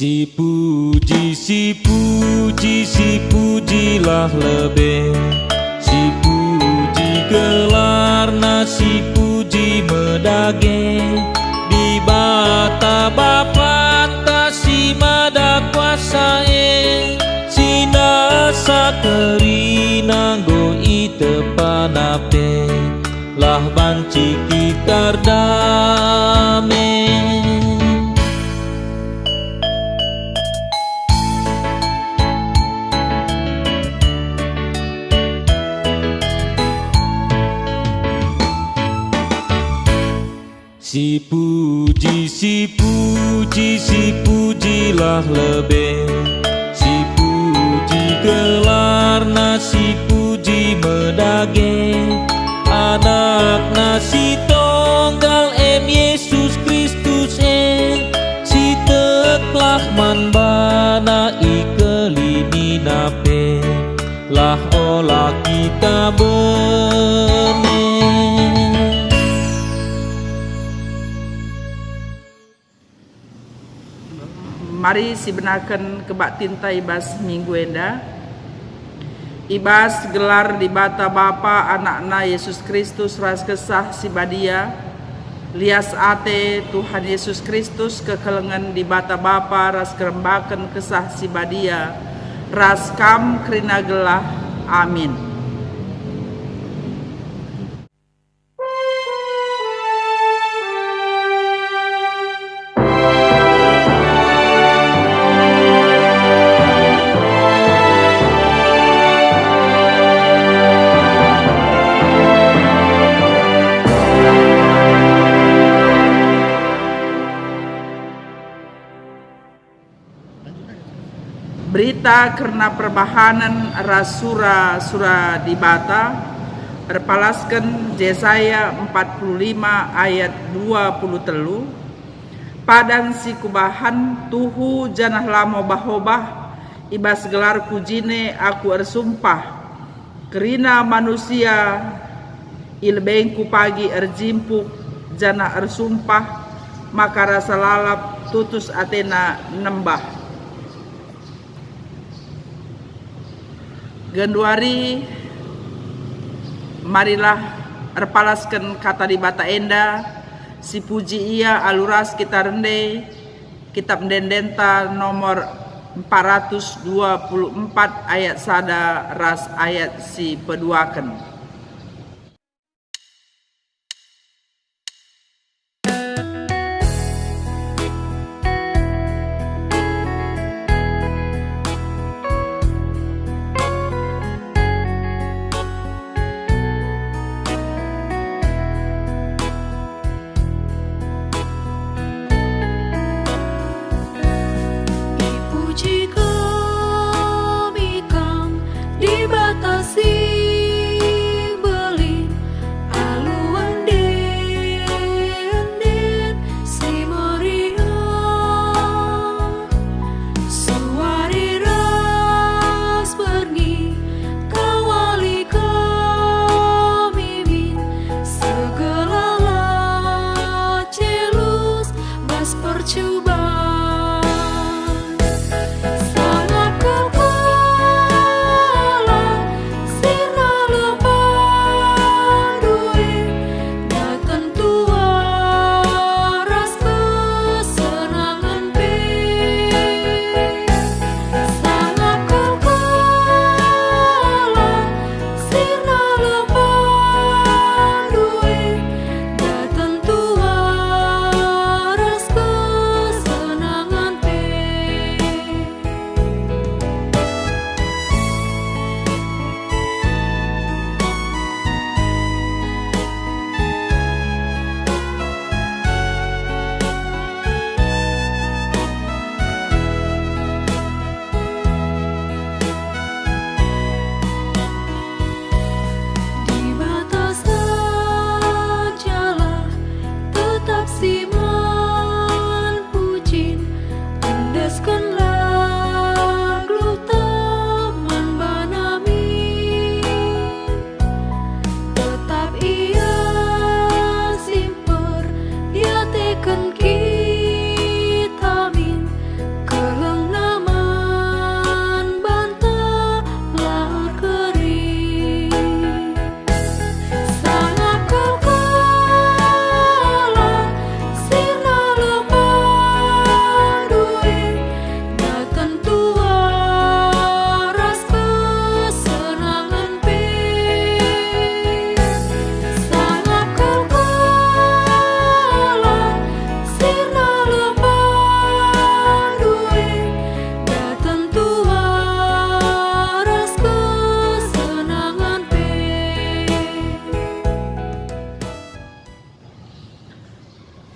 Si puji, si puji, si pujilah lebih. Si puji gelarna, si puji medage. Di bata bapanta si mada kuasae. Si nasa kerina go ite panape. Lah banci kitar dame. Si puji, si puji, si pujilah lebih. Si puji gelarna, si puji medage. Anakna si tonggal Yesus Kristus si teklah manbana ikelini nape. Lah olah kita bene. Mari sibenaken kebak tinta ibas minggu enda. Ibas gelar di bata Bapa anakna Yesus Kristus ras kesah si badia. Lias ate Tuhan Yesus Kristus kekelengan di bata Bapa ras kerembaken kesah si badia. Ras kam kerina gelah. Amin. Berita karena perbahanan rasura di bata berpalaskan Yesaya 45 ayat 23. Padan si kubahan tuhu janah lamo bahobah ibas gelar kujine aku ersumpah kerina manusia ilbengku pagi erjimpuk janah ersumpah maka rasa lalap tutus atena nembah. Genduari marilah erpalaskan kata di bata enda si puji ia aluras kita rende kitab dendenta nomor 424 ayat sada ras ayat si peduaken. Dibatasi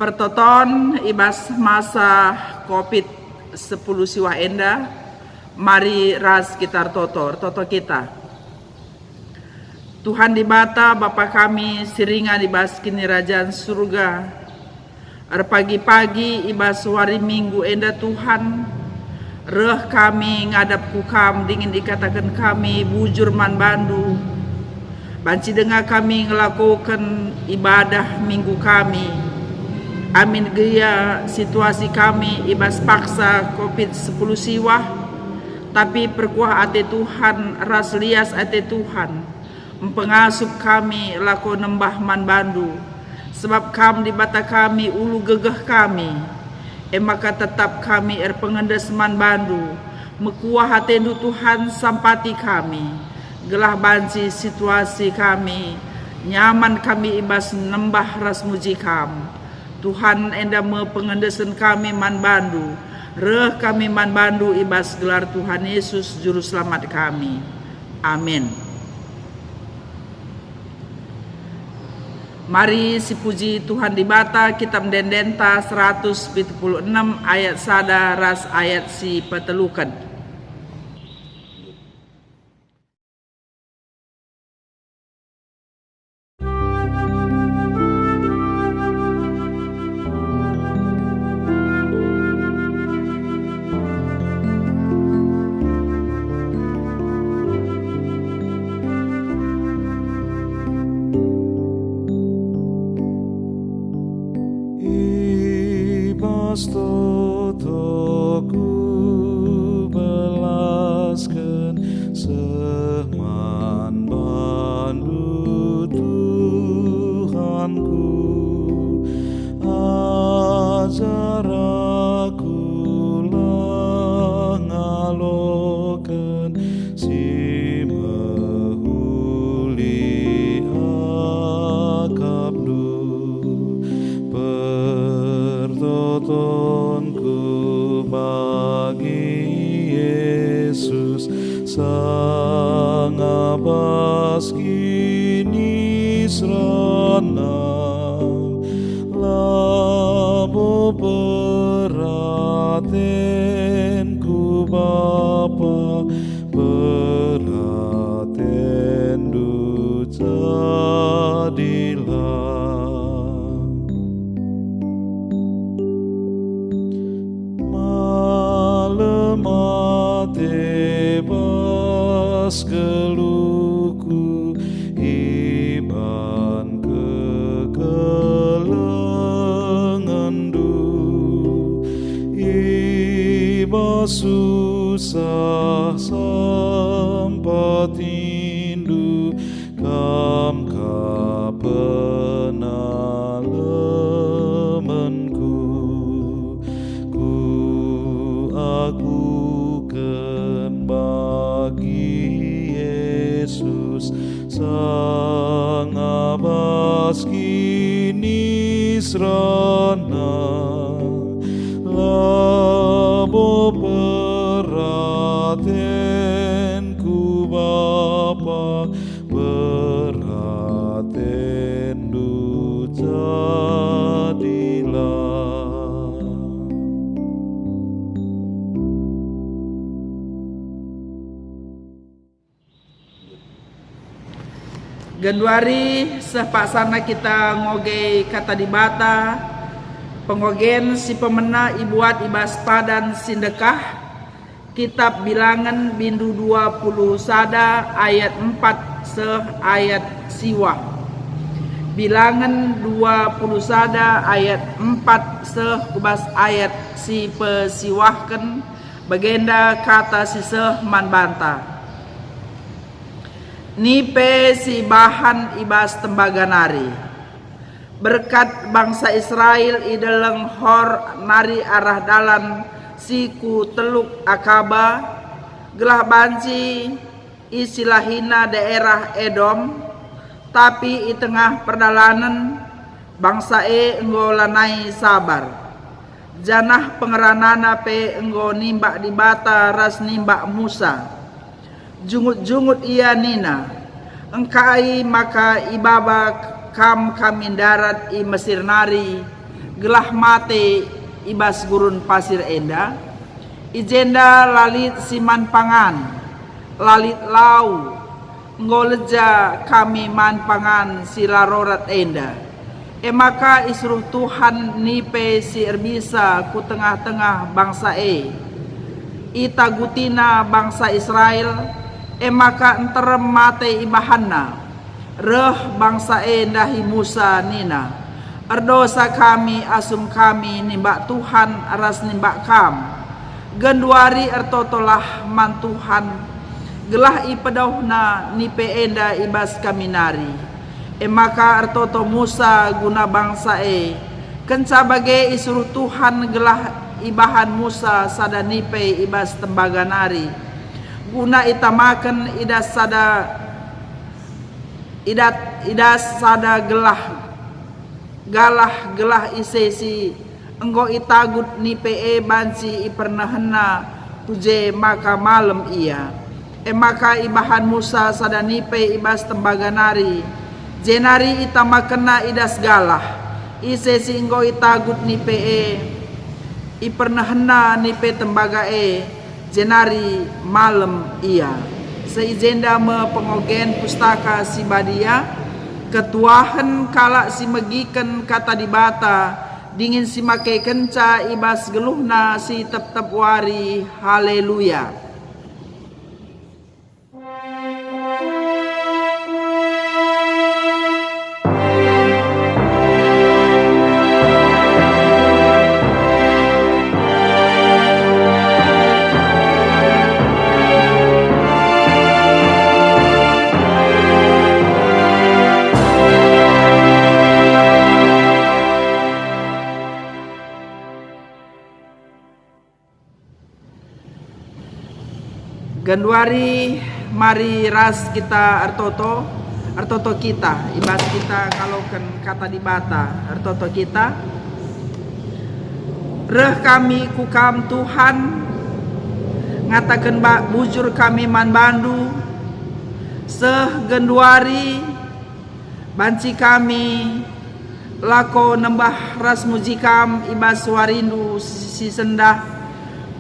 Pertoton ibas masa COVID-10 siwa enda, mari ras kita toto kita. Tuhan di bata Bapa kami siringa dibas kini rajaan surga. Pagi-pagi ibas hari minggu enda Tuhan, reh kami ngadap kukam dingin dikatakan kami bujur man bandu. Banci dengar kami ngelakukan ibadah minggu kami. Amin gaya situasi kami ibas paksa COVID-10 siwa, tapi perkuah ate Tuhan, ras lias ate Tuhan, mempengasup kami laku nembah man bandu, sebab kam di bata kami ulu gegeh kami, maka tetap kami pengendes man bandu, mekuah hatendu Tuhan sampati kami, gelah banci situasi kami, nyaman kami ibas nembah ras muji kam. Tuhan enda pengendesan kami man bandu, reh kami man bandu ibas gelar Tuhan Yesus juru selamat kami. Amin. Mari si puji Tuhan di bata kitab Dendenta 176 ayat sada ras ayat si petelukan. Totoku belaskan seman bandu Tuhanku, ajar aku ngalokan si mehuli akabdu pertotonku bagi Yesus sang abas kini seranang labo beratenku Bapa beratendu jadilah tebas keluhku iban kegelengendu ibas susah sampatindu kam kapenalemenku aku bagi Yesus sang abas kini serana labo beratenku Bapa beratendu jadilah. Genduari sepaksana kita ngoge kata di bata pengogen si pemena ibuat ibas padan sindekah kitab bilangan bindu 20 sada ayat 4 seh ayat siwa, bilangan 20 sada ayat 4 seh kubas ayat si pesiwahken bagenda kata si seh man banta. Nipe si bahan ibas tembaga nari, berkat bangsa Israel ideleng hor nari arah dalan siku teluk Akaba gelah banci isilahina daerah Edom, tapi i tengah perdalanan bangsa enggo lanai sabar, janah pengeranana pe enggo nimbak di bata ras nimbak Musa. Jungut-jungut ia nina, engkai maka ibaba kam darat i Mesir nari, gelah mate ibas gurun pasir enda, ijenda lalit siman pangan, lalit lau, ngoleja kami man pangan silarorat enda. Maka isruh Tuhan nipe si erbisa ku tengah-tengah bangsa ita gutina bangsa Israel, maka enterem mate ibahanna, reh bangsa ndahi Musa nina, erdosa kami asum kami nimbak Tuhan aras nimbak kam, genduari ertotolah man Tuhan, gelah ipedauhna nipe enda ibas kami nari. Maka ertoto Musa guna bangsa kenca bage isuruh Tuhan gelah ibahan Musa sada nipe ibas tembaga nari, guna itamaken idas sada galah isesi enggo itagut nipe bansi ipernahena tuje maka malam ia. Maka ibahan Musa sada nipe ibas tembaga nari, jenari itamakena idas galah isesi enggo itagut nipe ipernahena nipe tembaga jenari malam ia. Seijenda me pengogen pustaka si badia, ketuahan kalak si megiken kata dibata, dingin si make kenca ibas geluhna si tep-tep wari. Haleluya. Genduari mari ras kita ertoto kita ibas kita kalau kata dibata ertoto kita reh kami kukam Tuhan ngatakan bujur kami man bandu seh genduari banci kami lako nembah ras mujikam ibas warindu si sendah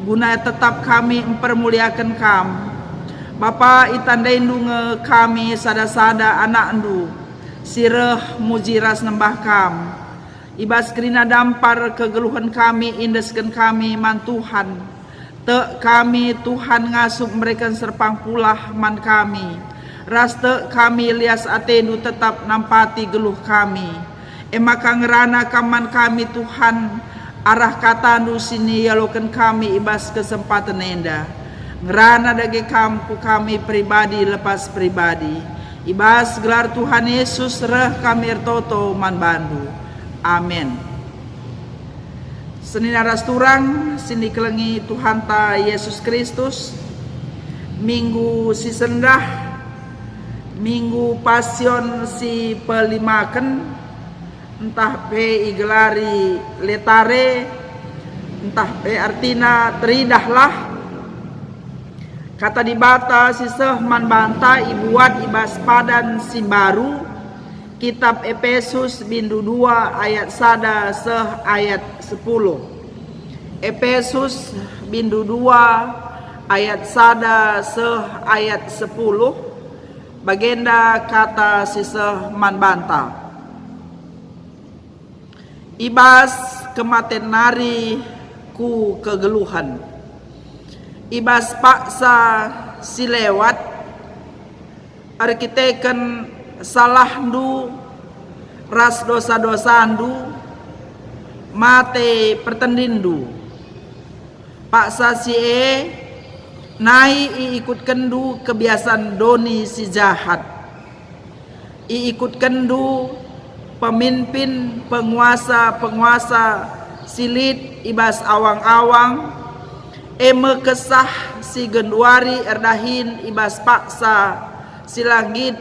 guna tetap kami mempermuliakan kam. Bapa itandaindu nge kami sada-sada anak endu sireh mujiras nembah kam. Ibas kerina dampar kegeluhan kami indeskan kami man Tuhan. Te kami Tuhan ngasup mereka serpang pulah man kami. Ras te kami lias atendu tetap nampati geluh kami. Maka ngerana kaman kami Tuhan arah kata nu sini yalokan kami ibas kesempatan enda ngerana dage kampu kami pribadi lepas pribadi ibas gelar Tuhan Yesus reh kami ertoto man bandu. Amin. Senin aras turang sini kelengi Tuhan ta Yesus Kristus minggu si sendah minggu pasion si pelimaken entah pe igelari letare entah pe artina teridahlah kata dibata siseh man banta ibuat ibas padan simbaru kitab Efesus bindu 2 ayat sada seh ayat 10. Efesus bindu 2 ayat sada seh ayat 10 bagenda kata siseh man banta ibas kematen nari ku kegeluhan ibas paksa silewat arkiteken salahdu ras dosa-dosandu mate pertendindu paksa si nai iikut kendu kebiasaan doni si jahat iikut kendu pemimpin penguasa silit ibas awang-awang kesah si genduari erdahin ibas paksa si langit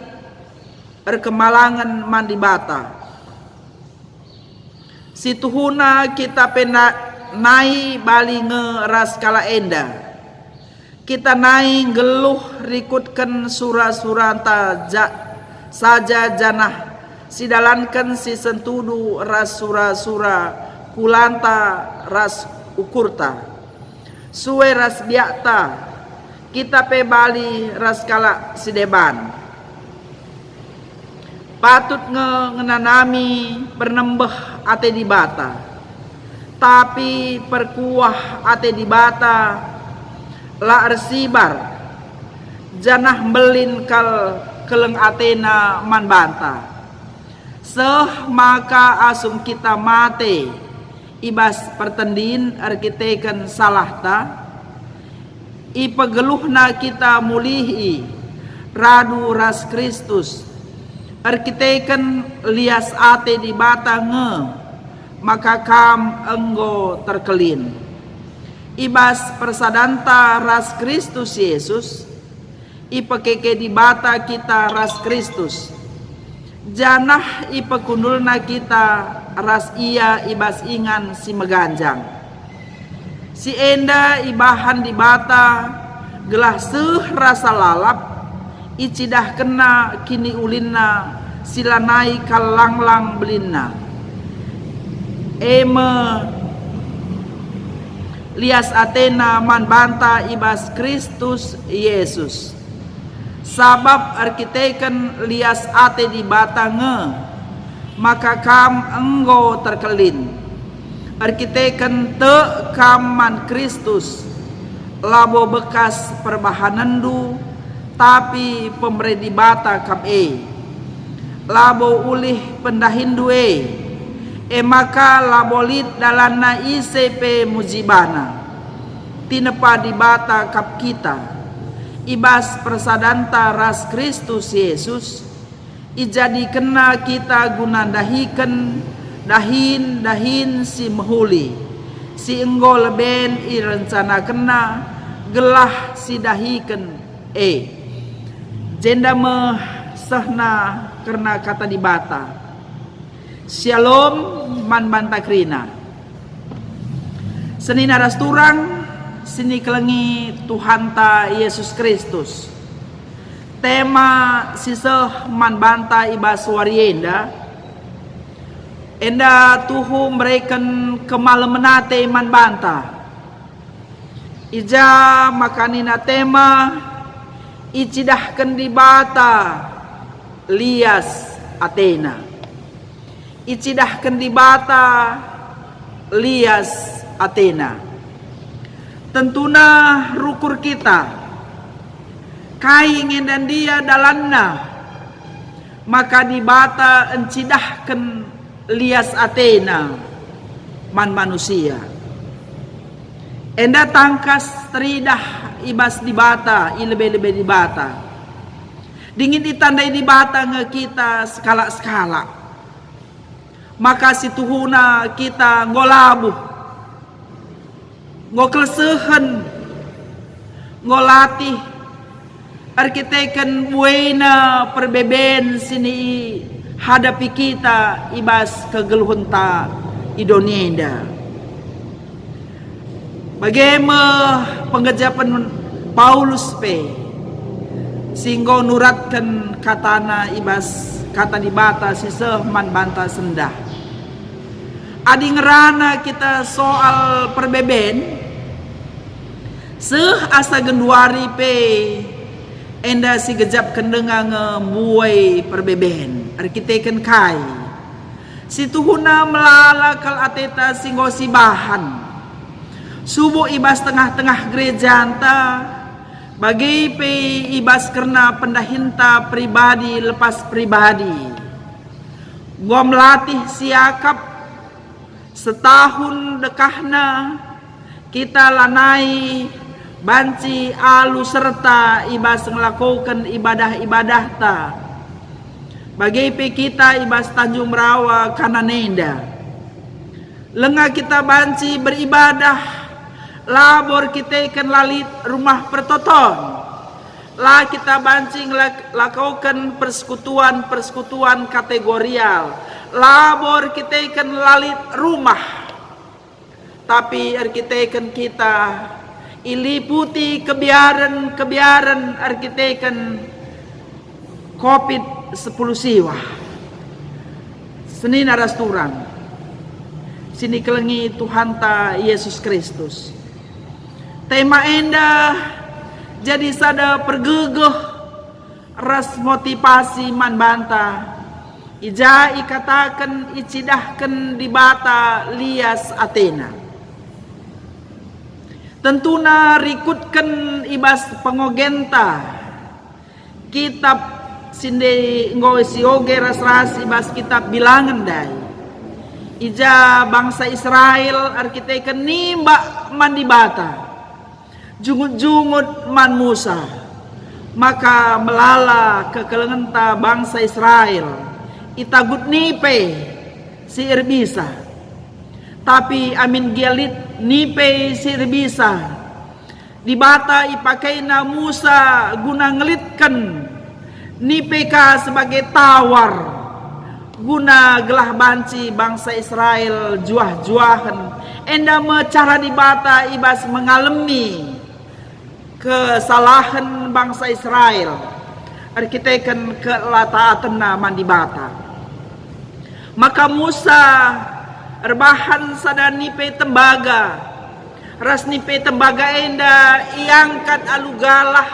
erkemalangan mandibata si tuhuna kita pena nai bali ngeras kala enda kita nai geluh rikutkan surah-suranta saja janah sidalankan si sentudu ras sura-sura kulanta ras ukurta, suwe ras biakta, kita pe bali ras kala sideban. Patut ngenanami pernembeh ate di bata, tapi perkuah ate di bata la arsibar, janah belin kal keleng atena man banta. Seh maka asum kita mate ibas pertendin arkiteken salah ta, ipegeluhna kita mulihi radu ras Kristus, arkiteken lias ate di bata maka kam enggo terkelin. Ibas persadanta ras Kristus Yesus, ipekeke di bata kita ras Kristus, janah ipekundulna kita ras ia ibas ingan si meganjang. Si enda ibahan di bata gelah seh rasa lalap, icidah kena kini ulinna silanai kalanglang belinna. Eme lias atena man banta ibas Kristus Yesus. Sabab arkiteken lias ate di bata maka kam enggo terkelin. Arkiteken te kam man Kristus, labo bekas perbahanandu, tapi pemberi di bata kam labo ulih pendahindu maka labo lid dalana ICP mujibana, tinepa di bata kap kita, ibas persadanta ras Kristus Yesus, ijadi kena kita guna dahin si mehuli, si enggo leben i rencana kena gelah si dahiken jenda meh sehna karena kata di bata. Shalom man bantakrina. Seni naras turang sini kelengi Tuhan ta Yesus Kristus. Tema siseh man banta ibas warienda. Enda tuhu mereken kemalemenate man banta. Ija makanina tema icidahkan di bata lias Athena. Icidahkan di bata lias Athena. Tentuna rukur kita kaingin dan dia dalanna, maka di bata encidahkan lias Athena man manusia. Enda tangkas teridah ibas di bata, ilebe-lebe di bata. Dingin ditandai di bata nge kita skala-skala. Maka situhuna kita ngolabuh, ngoklesehen, ngolatih, arkiteken buena perbeben sini hadapi kita ibas kegeluhunta idonienda. Bagaimana pengejapan Paulus singgo nuratkan katana ibas kata di bata siseh man banta sendah. Adi ngerana kita soal perbeben seh asa genduari enda si gejap kendenga ngemuai perbeben arkiteken kai situhuna melala kal ateta singgo si bahan subuh ibas tengah-tengah gereja anta bagi ibas karena pendahinta pribadi lepas pribadi gua melatih siakap setahun dekahna kita lanai banci alu serta ibas melakukan ibadah-ibadah ta bagi kita ibas Tanjung Merawa Kananenda lengah kita banci beribadah labor kita ikan lalit rumah pertoton lah kita bancing lakukan persekutuan kategorial labor kita ikan lalit rumah tapi arkiteken kita iliputi kebiaran arkiteken COVID-10 siwa seni naras turang sini kelengi Tuhan ta Yesus Kristus. Tema enda jadi sada pergegeh ras motivasi man banta. Ija ikatakan icidahkan di bata lias Athena. Tentuna rikutkan ibas pengogenta kitab sinde ngoy sioge ras ibas kitab bilangan dai. Ija bangsa Israel arkiteken nimba man di bata. Jungut-jungut man Musa. Maka melala kekelengenta bangsa Israel. Itagut nipe si Irbisa. Tapi amin gialit nipe si Irbisa. Di bata ipakai na Musa guna ngelitkan nipe ka sebagai tawar. Guna gelah banci bangsa Israel juah-juahan. Enda mecara di bata ibas mengalami kesalahan bangsa Israel. Arkiteken kelataatan man di bata. Maka Musa erbahan sada nipe tembaga. Ras nipe tembaga enda iangkat alugalah.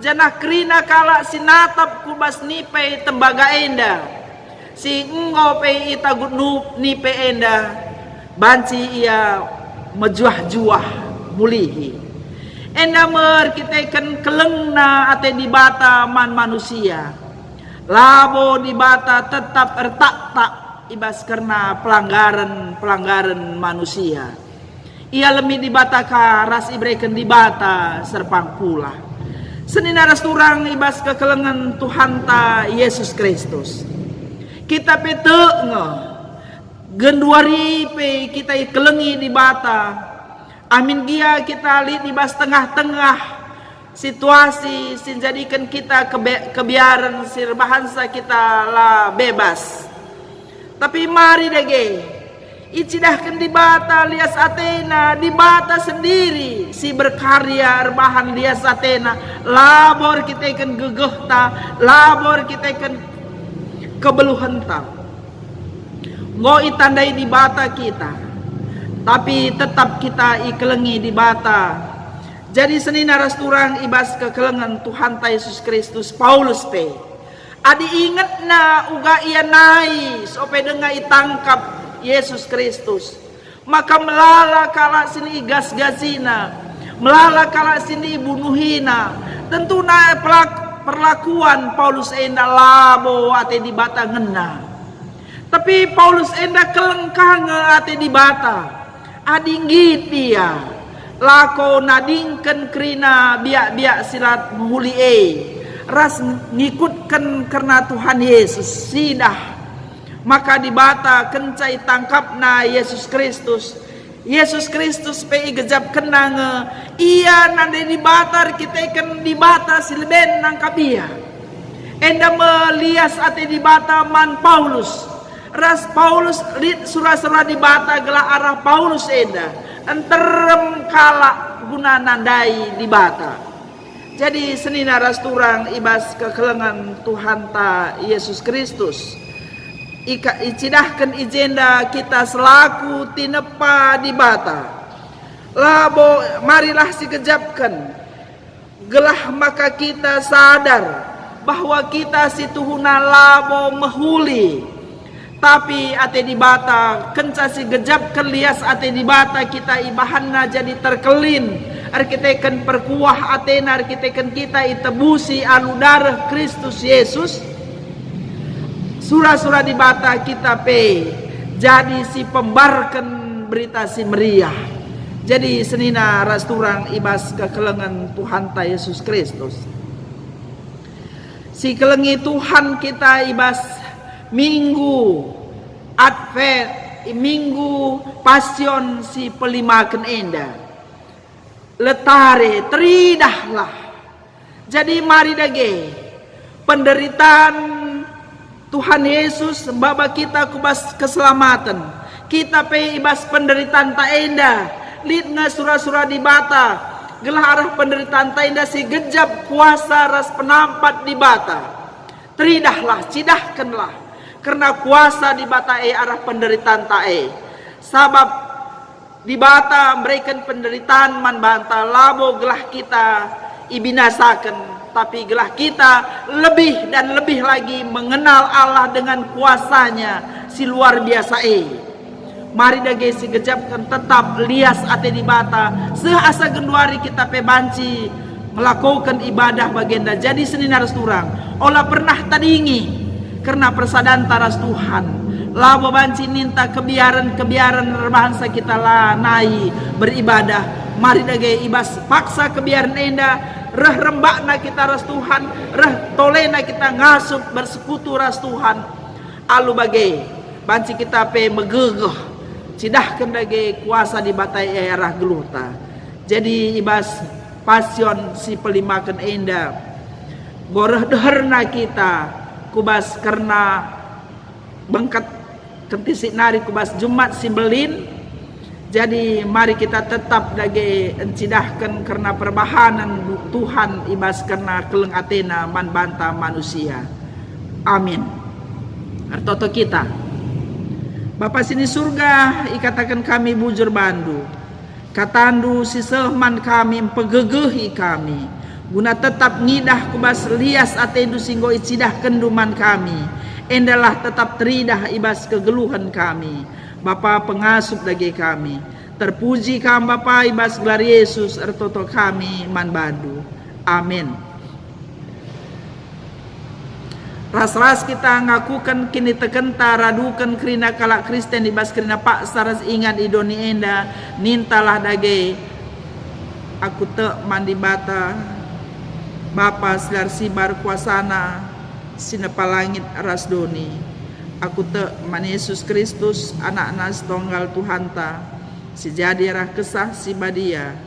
Janah krina kala sinatap kubas nipe tembaga enda. Si ngope itagut nipe enda. Banci ia mejuah-juah mulihi. Enda merkiteken kelengna ate di bata man manusia. Labo di bata tetap ertak-tak ibas karena pelanggaran manusia. Ia lemi di bata ka ras ibreken di bata serpang pula. Senina ras turang ibas kekelengan Tuhan ta Yesus Kristus. Kita pete genduari pe kita kelengi di bata. Amin gia kita lihat di bas tengah-tengah situasi sinjadikan kita kebiaran sirbahansa kita lah bebas. Tapi mari dege icidahkan di bata lias Athena di bata sendiri si berkarya rebahan lias Athena labor kita ikan gegehta labor kita ikan kebeluhenta ngo itandai di bata kita. Tapi tetap kita ikelengi di bata. Jadi senina ras turang ibas kekelengan Tuhan ta Yesus Kristus Paulus pe. Adi ingat na uga ia nai sope denga itangkap Yesus Kristus. Maka melala kala sini igas-gasina. Melala kala sini ibunuhina. Tentu na perlakuan Paulus enda labo ate di bata ngena. Tapi Paulus enda kelengkang ate di bata. Adinggit dia lako nadingken krina biak-biak silat muli ras ngikutkan karena Tuhan Yesus sidah maka dibata kencai tangkap na Yesus Kristus pe gejap kenang iya nande dibatar kita ikan dibata silben nangkabia enda melias ate dibata man Paulus. Ras Paulus lit surah-surah di bata gelah arah Paulus enda enterem kala guna nandai di bata. Jadi senina ras turang ibas kekelengan Tuhan ta Yesus Kristus. Icidahkan ijenda kita selaku tinepa di bata. Labo marilah sikejapkan gelah maka kita sadar bahwa kita si tuhuna labo mehuli. Tapi ate di bata kenca si gejap kelias ate di bata kita ibahanna jadi terkelin arkiteken perkuah Athena arkiteken kita itebusi alu darah Kristus Yesus surah-surah di bata kita pe jadi si pembarken berita si meriah. Jadi senina ras turang ibas kekelengan Tuhan ta Yesus Kristus si kelengi Tuhan kita ibas Minggu Advent, Minggu Pasion si pelimakan enda. Letare teridahlah. Jadi mari dage penderitaan Tuhan Yesus baba kita kubas keselamatan. Kita pe ibas penderitaan ta enda. Lid nga surah-surah di bata. Gelah arah penderitaan ta enda si gejap kuasa ras penampat di bata. Teridahlah, cidahkanlah. Karena kuasa di bata arah penderitaan tae. sabab di bata memberikan penderitaan man banta labo gelah kita ibinasakan, tapi gelah kita lebih dan lebih lagi mengenal Allah dengan kuasanya si luar biasa. Mari dage si gejapkan tetap lias ate di bata seasa genduari kita pebanci melakukan ibadah bagenda. Jadi senin harus turang olah pernah tadingi karena persadaan taras Tuhan labo banci ninta kebiaran bangsa kita lanai beribadah. Mari dage ibas paksa kebiaran enda reh rembakna kita ras Tuhan, reh tolena kita ngasup bersekutu ras Tuhan. Alu bagai banci kita pe megegeh cidahkan dage kuasa di batai arah geluta. Jadi ibas pasion si pelimakan enda goreh deherna kita kubas karena bengkat kentisik nari kubas Jumat si belin. Jadi mari kita tetap dage encidahkan karena perbahanan Tuhan ibas karena keleng atena man banta manusia. Amin. Artoto kita Bapa sini surga, ikatakan kami bujur bandu. Katandu si sehman kami pegegehi kami. Guna tetap ngidah kubas lias atendu singgo icidah kenduman kami. Endalah tetap teridah ibas kegeluhan kami. Bapa pengasup dage kami. Terpuji kami Bapa ibas gelar Yesus ertoto kami man bandu. Amin. Ras-ras kita ngakukan kini tekenta radukan kerina kalak Kristen ibas kerina pak saras ingat idoni enda nintalah dage aku te mandi bata Bapa selar sibar kuasana sinapa langit ras doni aku te man Yesus Kristus anak nas tonggal Tuhanta si jadi arah kesah si badia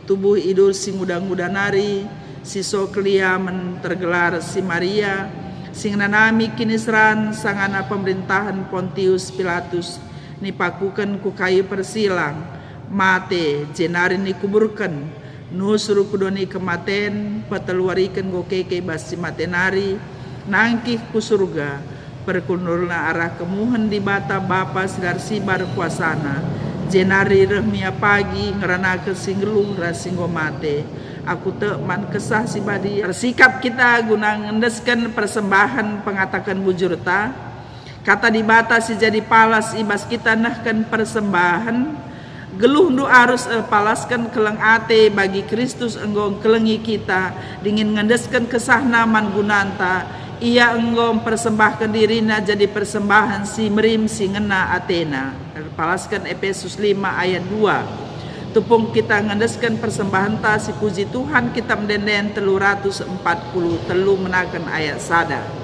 tubuh idul si muda-muda nari si soklia men tergelar si Maria sing nanami kinisran sangana pemerintahan Pontius Pilatus nipakukan ku kayu persilang mate jenari nikuburkan nusuru kudoni kematen pateluarikan go keke basi matenari nangkih ku surga perkunurna arah kemuhen di bata Bapa sedar sibar kuasana jenari remia pagi ngerana kesinggelung rasinggo mate aku te man kesah si badi bersikap kita guna ngendeskan persembahan pengatakan bujurta kata di bata si jadi palas ibas kita nahkan persembahan geluh nu arus palaskan keleng ate bagi Kristus enggong kelengi kita dingin ngendeskan kesah naman gunanta ia enggong persembahkan dirina jadi persembahan si merim si ngena atena palaskan Efesus 5 ayat 2 tupung kita ngandeskan persembahan ta si puji Tuhan kita mendenden 340 telu menakan ayat sada.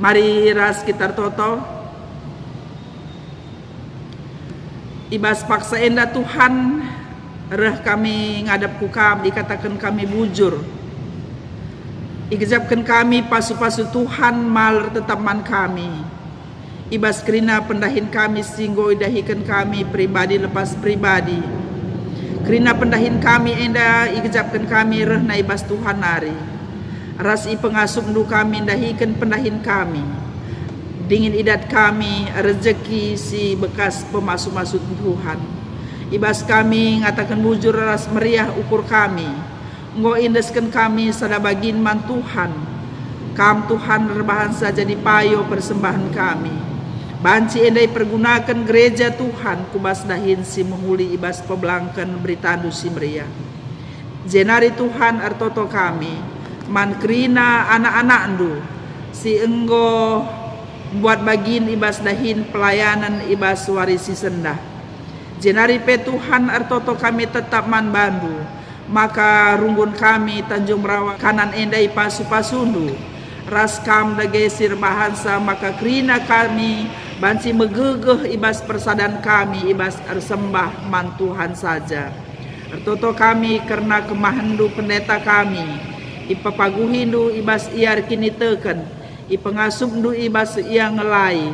Mari ras kita toto ibas paksa enda Tuhan reh kami ngadap ku kami dikatakan kami bujur Igejapkan kami pasu-pasu Tuhan mal tetap man kami. Ibas kerina pendahin kami singgo idahikan kami pribadi lepas pribadi. Kerina pendahin kami enda igejapkan kami reh na ibas Tuhan nari. Ras i pengasup ndu kami dahikan pendahin kami. Dingin idat kami rezeki si bekas pemasuk-masuk Tuhan. Ibas kami ngatakan bujur ras meriah ukur kami. Ngo indeskan kami sada bagin man Tuhan. Kam Tuhan rebahan saja di payo persembahan kami. Banci endai pergunakan gereja Tuhan kubas dahin si menghuli ibas pebelangkan beritandu si meriah. Jenari Tuhan artoto kami. Man kerina anak-anak ndu si enggo buat bagin ibas dahin pelayanan ibas warisi sendah. Jenari pe Tuhan artoto kami tetap man bandu. Maka runggun kami Tanjung Merawa kanan endai pasu-pasundu. Ras kam dagesir bahansa maka kerina kami banci megegeh ibas persadan kami ibas ersembah man Tuhan saja. Ertoto kami karena kemahendu pendeta kami. Ipapaguhindu ibas iar kini teken. Ipengasup ibas ia ngelai.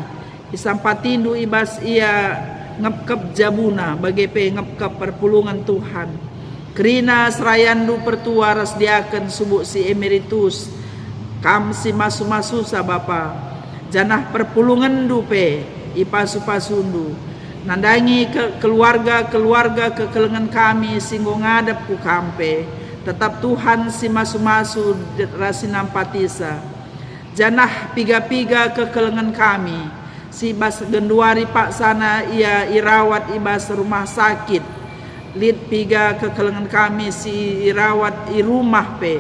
Isampatindu ibas ia ngepkep jabuna bagepe ngepkep perpulungan Tuhan. Kerina serayandu pertua ras diaken subuk si emeritus. Kam si masu-masu sa Bapa. Janah perpulungan dupe ipasu-pasundu. Nandangi ke keluarga kekelengan kami singgo ngadep ku kampe. Tetap Tuhan si masu-masu rasi nampatisa. Janah piga-piga kekelengan kami. Si bas genduari pak sana ia irawat ibas rumah sakit. Lid piga kekelengan kami si irawat i rumah pe.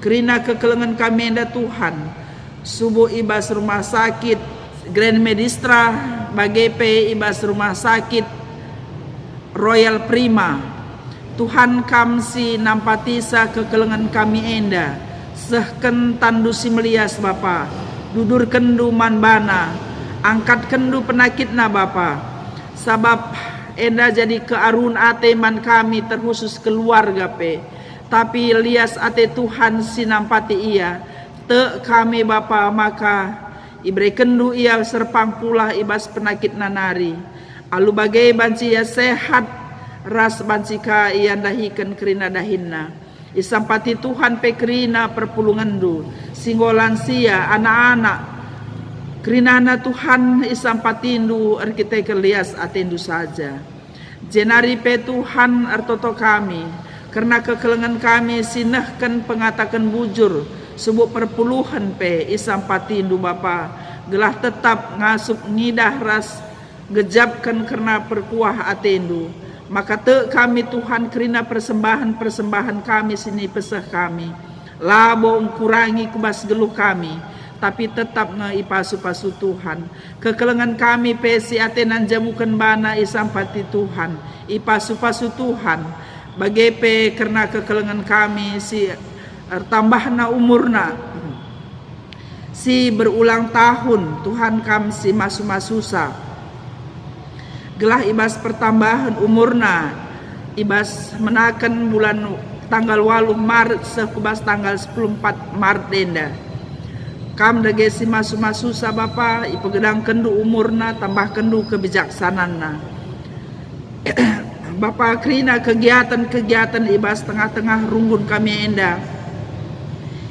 Kerina kekelengan kami enda Tuhan. Subuh ibas rumah sakit Grand Medistra bagepe ibas rumah sakit Royal Prima. Tuhan kam si nampatisa kekelengan kami enda. Sehken tandu si melias Bapa. Dudur kendu man bana. Angkat kendu penakit na Bapa. Sabab enda jadi kearun ate man kami terkhusus keluarga pe. Tapi lias ate Tuhan sinampati ia. Te kami Bapa maka ibre kendu ia serpang pula ibas penakit nanari. Alu bagai banci ia sehat. Ras banci ka ia dahikan kerina dahinna. Isampati Tuhan pe kerina perpulungan du. Singgo lansia anak-anak. Kerinana Tuhan isampatindu kita kelias atendu saja. Jenari pe Tuhan artoto kami. Karena kekelengan kami sinahkan pengatakan bujur. Subuk perpuluhan pe isampatindu Bapa. Gelah tetap ngasup ngidah ras. Gejapkan karena perkuah atendu. Maka te kami Tuhan kerina persembahan kami sini pesah kami. Labo kurangi kubas geluh kami. Tapi tetap ngeipasu-pasu Tuhan. Kekelengan kami pesi atenan jamukan bana isampati Tuhan. Ipasu-pasu Tuhan. Bagepe karena kekelengan kami si tambahna umurna. Si berulang tahun Tuhan kam si masu-masusa. Gelah ibas pertambahan umurna. Ibas menakan bulan tanggal 8 Maret sekubas tanggal 14 Maret denda. Kam dagesi masu-masu sa Bapa ipegedang kendu umurna tambah kendu kebijaksanana. Bapa kerina kegiatan ibas tengah-tengah runggun kami enda.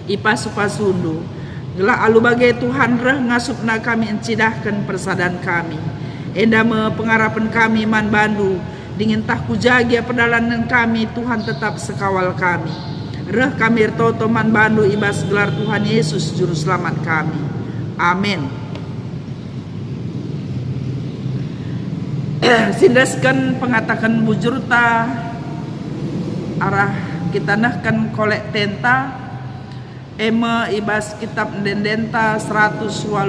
Ipasu-pasundu. Gelah alu bagai Tuhan reh ngasupna kami encidahkan persadan kami. Enda pengarapan kami man bandu. Dingin tah kujagia pedalanan kami Tuhan tetap sekawal kami. Reh kami ertoto man bandu ibas gelar Tuhan Yesus juru selamat kami. Amin. Sindaskan pengatakan bujurta arah kita nahkan kolek tenta eme ibas kitab dendenta 184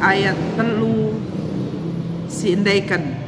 ayat 3 sindaikan.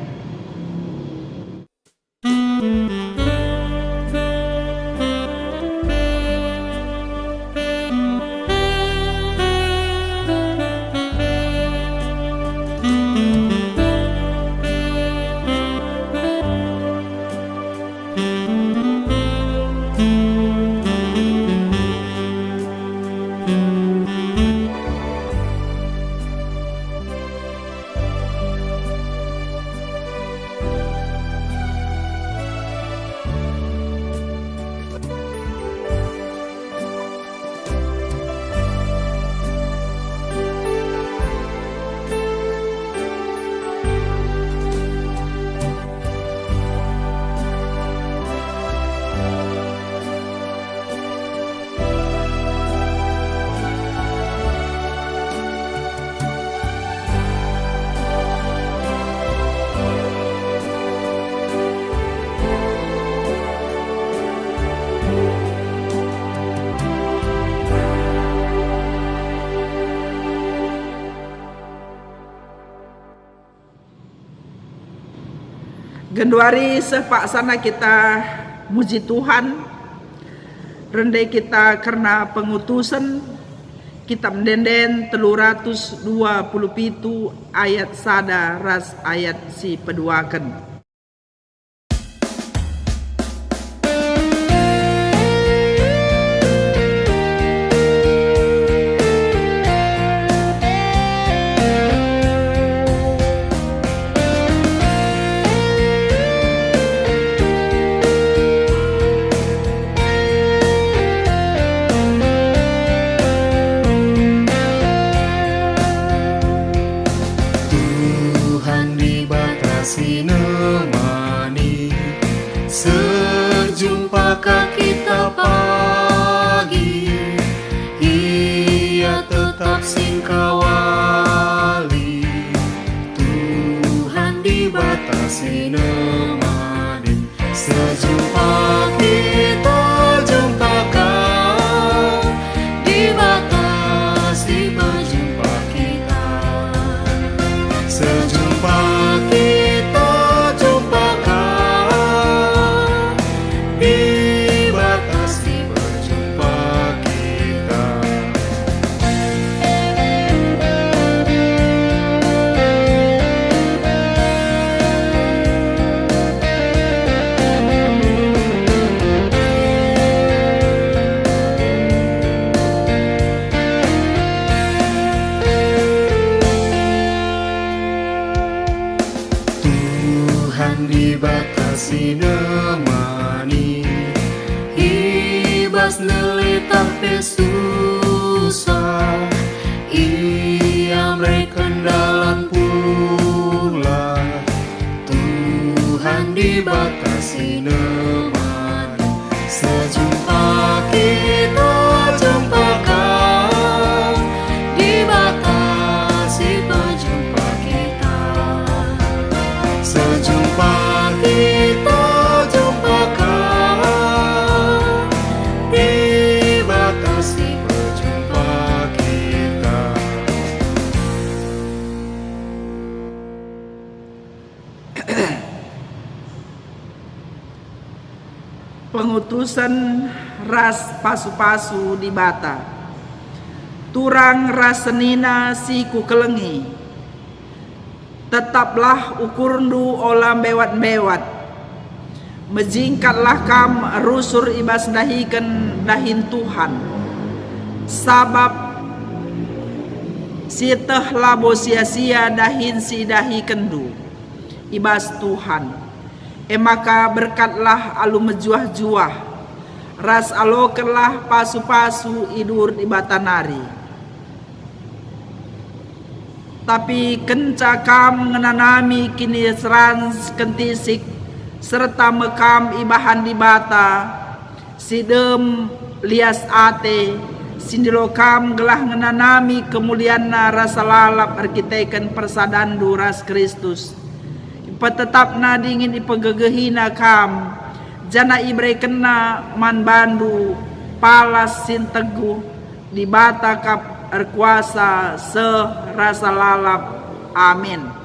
Kenduari sepak sana kita muji Tuhan, rendai kita karena pengutusan kitab Denden 327 ayat sada ras ayat si peduaken. Sinemani sejumpakah kita pagi, ia tetap singkawali. Tuhan dibatasi nemani, sejumpa kita jumpakan, dibatasi berjumpa kita, sejumpa kita jumpakan, dibatasi berjumpa kita. Tuhan dibatasi nemani, ibas nelitah susah, ia mereka kendalan pula. Tuhan dibatasi nemani, sejumpa kita jumpakan, dibatasi berjumpa kita, sejumpa kita jumpakan, dibatasi berjumpa kita. Pengutusan ras pasu-pasu di bata, turang ras senina si ku kelengi, tetaplah ukurndu olam bewat-bewat, mejingkatlah kam rusur ibas dahikan dahin Tuhan, sabab siteh labo sia-sia dahin si dahi kendu ibas Tuhan. Maka berkatlah alu mejuah-juah, ras alokerlah pasu-pasu idur di batanari. Tapi kencakam ngenanami kini serans kentisik, serta mekam ibahan di bata, sidem lias ate, sindilokam gelah ngenanami kemulianna rasa lalap arkiteken persadandu ras Kristus. Petetap na dingin ipegegehina kam, jana ibre kena man bandu palas sin teguh di bata kap erkuasa se rasa lalap. Amin.